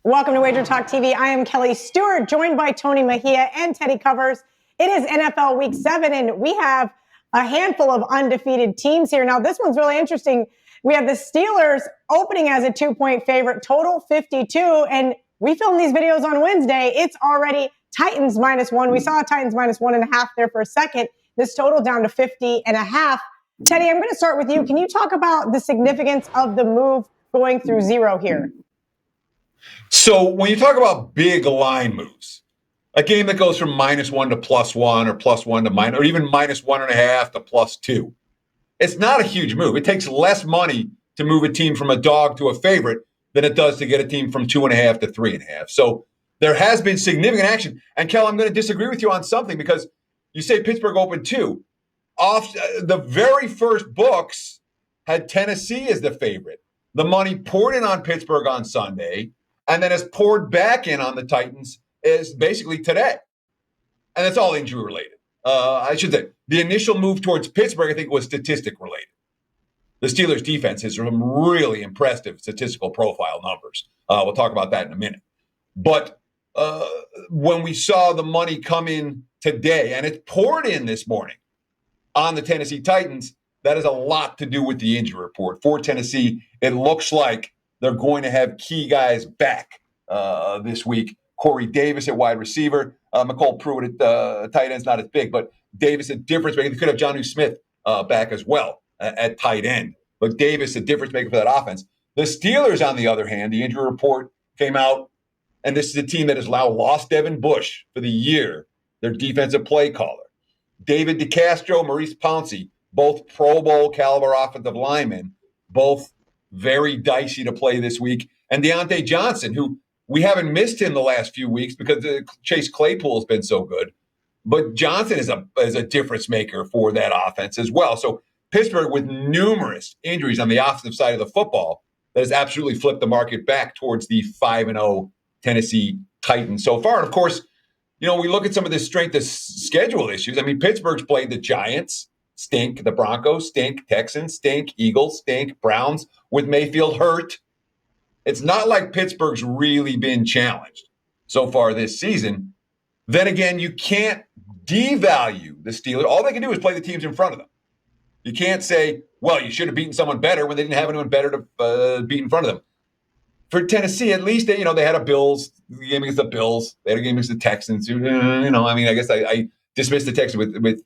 Welcome to WagerTalk TV. I am Kelly Stewart, joined by Tony Mejia and Teddy Covers. It is NFL Week 7, and we have a handful of undefeated teams here. Now, this one's really interesting. We have the Steelers opening as a 2-point favorite, total 52, and we filmed these videos on Wednesday. It's already Titans -1. We saw Titans -1.5 there for a second. This total down to 50.5. Teddy, I'm going to start with you. Can you talk about the significance of the move going through zero here? So when you talk about big line moves, a game that goes from -1 to +1 or +1 to minus, or even -1.5 to +2, it's not a huge move. It takes less money to move a team from a dog to a favorite than it does to get a team from 2.5 to 3.5. So there has been significant action. And Kel, I'm going to disagree with you on something because you say Pittsburgh opened 2. Off the very first books had Tennessee as the favorite. The money poured in on Pittsburgh on Sunday, and then has poured back in on the Titans is basically today. And that's all injury related. I should say the initial move towards Pittsburgh, I think, was statistic related. The Steelers defense has some really impressive statistical profile numbers. We'll talk about that in a minute. But when we saw the money come in today, and it poured in this morning on the Tennessee Titans, that has a lot to do with the injury report. For Tennessee, it looks like they're going to have key guys back this week. Corey Davis at wide receiver. McCole Pruitt at tight end's not as big, but Davis a difference maker. They could have Jonnu Smith back as well at tight end. But Davis a difference maker for that offense. The Steelers, on the other hand, the injury report came out, and this is a team that has now lost Devin Bush for the year, their defensive play caller. David DeCastro, Maurice Pouncey, both Pro Bowl caliber offensive linemen, both very dicey to play this week. And Deontay Johnson, who we haven't missed him the last few weeks because Chase Claypool has been so good. But Johnson is a difference maker for that offense as well. So Pittsburgh, with numerous injuries on the offensive side of the football, that has absolutely flipped the market back towards the 5-0 Tennessee Titans so far. And of course, you know, we look at some of the strength of schedule issues. I mean, Pittsburgh's played the Giants, stink. The Broncos, stink. Texans, stink. Eagles, stink. Browns, with Mayfield hurt. It's not like Pittsburgh's really been challenged so far this season. Then again, you can't devalue the Steelers. All they can do is play the teams in front of them. You can't say, well, you should have beaten someone better when they didn't have anyone better to beat in front of them. For Tennessee, at least, they had a game against the Bills. They had a game against the Texans. I guess I dismissed the Texans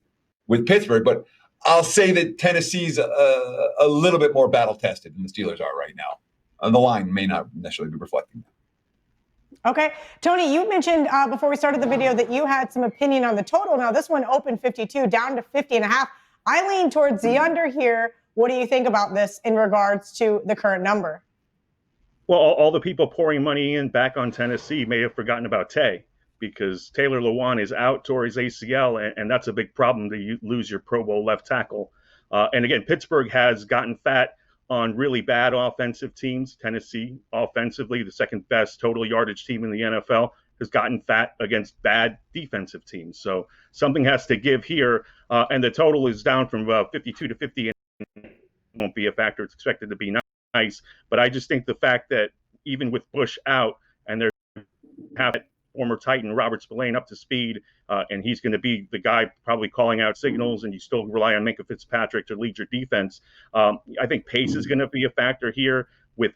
with Pittsburgh, but I'll say that Tennessee's a little bit more battle-tested than the Steelers are right now. And the line may not necessarily be reflecting that. Okay. Tony, you mentioned before we started the video that you had some opinion on the total. Now, this one opened 52, down to 50.5. I lean towards the under here. What do you think about this in regards to the current number? Well, all the people pouring money in back on Tennessee may have forgotten about Tay, because Taylor Lewan is out, tore his ACL, and that's a big problem to you lose your Pro Bowl left tackle. And again, Pittsburgh has gotten fat on really bad offensive teams. Tennessee, offensively, the second best total yardage team in the NFL, has gotten fat against bad defensive teams. So something has to give here, and the total is down from 52 to 50, and won't be a factor. It's expected to be nice, but I just think the fact that even with Bush out, and they're having former Titan Robert Spillane up to speed, and he's going to be the guy probably calling out signals, and you still rely on Minkah Fitzpatrick to lead your defense. I think pace is going to be a factor here with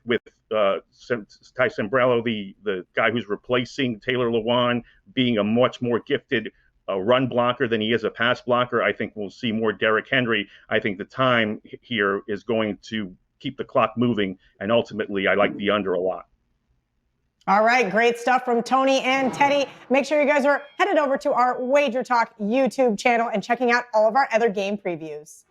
Ty Sembrello, the guy who's replacing Taylor Lewan, being a much more gifted run blocker than he is a pass blocker. I think we'll see more Derrick Henry. I think the time here is going to keep the clock moving, and ultimately I like the under a lot. All right, great stuff from Tony and Teddy. Make sure you guys are headed over to our WagerTalk YouTube channel and checking out all of our other game previews.